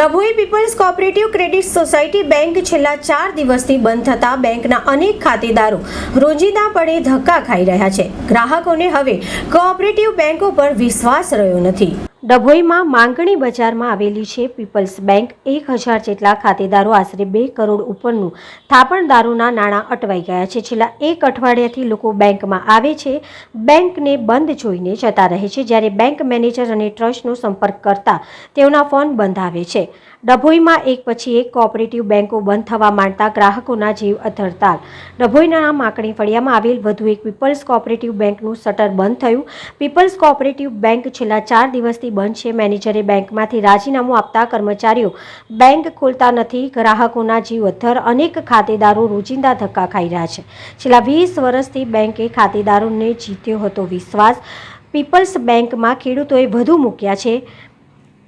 Dabhoi people's cooperative credit society bank છેલ્લા 4 દિવસથી બંધ થતા બેંકના અનેક ખાતેદારો રોજિંદાપણે ધક્કા ખાઈ રહ્યા છે। ગ્રાહકોને હવે કોઓપરેટિવ બેંકો પર વિશ્વાસ રહ્યો નથી। ડભોઈમાં માંગણી બજારમાં આવેલી છે પીપલ્સ બેંક। 1000 જેટલા ખાતેદારો આશરે 2 કરોડ ઉપરનું થાપણદારોના નાણાં અટવાઈ ગયા છે। છેલ્લા 1 અઠવાડિયાથી લોકો બેંકમાં આવે છે, બેંકને બંધ જોઈને જતા રહે છે, જ્યારે બેંક મેનેજર અને ટ્રસ્ટનો સંપર્ક કરતા તેઓના ફોન બંધ આવે છે। ડભોઈમાં એક પછી એક કોઓપરેટિવ બેંકો બંધ થવા માંડતા ગ્રાહકોના જીવ અથડતાલ। ડભોઈના માકણી ફળિયામાં આવેલ વધુ એક પીપલ્સ કોઓપરેટિવ બેંકનું શટર બંધ થયું। પીપલ્સ કોઓપરેટિવ બેંક છેલ્લા 4 દિવસથી બંધ છે। મેનેજરે બેંકમાંથી રાજીનામું આપતા કર્મચારીઓ બેંક ખોલતા નથી। ગ્રાહકોના જીવ અથર અનેક ખાતેદારો રોજિંદા ધક્કા ખાઈ રહ્યા છે। છેલ્લા 20 વર્ષથી બેંકે ખાતેદારોને જીત્યો હતો વિશ્વાસ। પીપલ્સ બેંકમાં ખેડૂતોએ વધુ મૂક્યા છે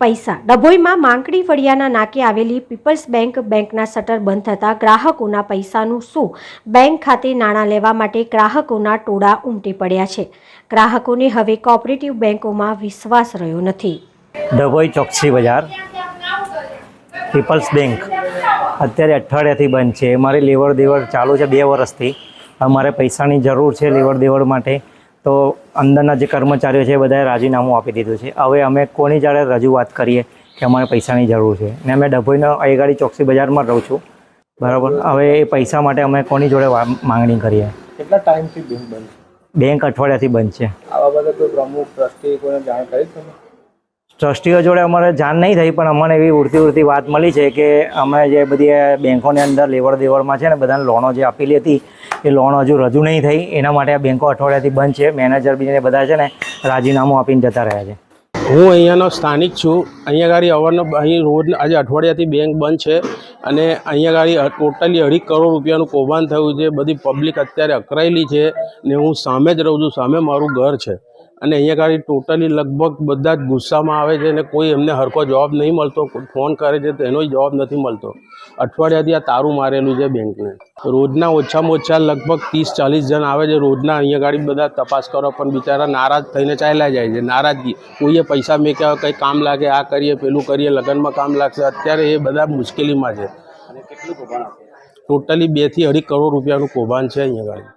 પૈસા। ડભોઈમાં માંકડી ફળિયાના નાકે આવેલી પીપલ્સ બેંકના શટર બંધ થતા ગ્રાહકોના પૈસાનું શું? બેંક ખાતે નાણાં લેવા માટે ગ્રાહકોના ટોળા ઉમટી પડ્યા છે। ગ્રાહકોને હવે કોઓપરેટિવ બેંકોમાં વિશ્વાસ રહ્યો નથી। ડભોઈ ચોકસી બજાર પીપલ્સ બેંક અત્યારે અઠવાડિયાથી બંધ છે। મારી લેવડ દેવડ ચાલુ છે 2 વર્ષથી। અમારે પૈસાની જરૂર છે લેવડ દેવડ માટે, તો અંદરના જે કર્મચારીઓ છે એ બધાએ રાજીનામું આપી દીધું છે। હવે અમે કોની જાડે રજૂઆત કરીએ કે અમારે પૈસાની જરૂર છે, ને અમે ડભોઈના અયગાડી ચોકસી બજારમાં રહું છું, બરાબર। હવે એ પૈસા માટે અમે કોની જોડે માંગણી કરીએ? કેટલા ટાઈમથી બેંક બંધ છે? બેંક અઠવાડિયાથી બંધ છે। આ બાબતે કોઈ પ્રમુખ ટ્રસ્ટી કોઈને જાણ કરી તમે? ટ્રસ્ટીઓ જોડે અમારે જાણ નહીં થઈ, પણ અમને એવી ઉડતી વાત મળી છે કે અમે જે બધી બેંકોની અંદર લેવડ દેવડમાં છે ને બધાને લોનો જે આપેલી હતી એ લોન હજુ રજૂ નહીં થઈ, એના માટે આ બેંકો અઠવાડિયાથી બંધ છે। મેનેજર બીને બધા છે ને રાજીનામું આપીને જતા રહ્યા છે। હું અહીંયાનો સ્થાનિક છું। અહીંયા ગાડી અહીં રોજ આજે અઠવાડિયાથી બેંક બંધ છે અને અહીંયા ગાડી ટોટલી 2.5 કરોડ રૂપિયાનું કૌભાંડ થયું છે। બધી પબ્લિક અત્યારે અકળાયેલી છે ને હું સામે જ રહું છું, સામે મારું ઘર છે અને અહીંયા ગાડી ટોટલી લગભગ બધા જ ગુસ્સામાં આવે છે અને કોઈ એમને હરખો જવાબ નહીં મળતો। ફોન કરે છે તો એનો જવાબ નથી મળતો। અઠવાડિયાથી આ તારું મારેલું છે બેંકને। રોજના ઓછામાં ઓછા લગભગ 30-40 જણ આવે છે રોજના અહીંયા ગાડી બધા તપાસ કરો, પણ બિચારા નારાજ થઈને ચાલ્યા જાય છે। નારાજગી, કોઈએ પૈસા મેક્યા કંઈ કામ લાગે, આ કરીએ પેલું કરીએ, લગ્નમાં કામ લાગશે, અત્યારે એ બધા મુશ્કેલીમાં છે। અને કેટલું કૌભાંડ? ટોટલી 2 થી 2.5 કરોડ રૂપિયાનું કૌભાંડ છે અહીંયા ગાડી।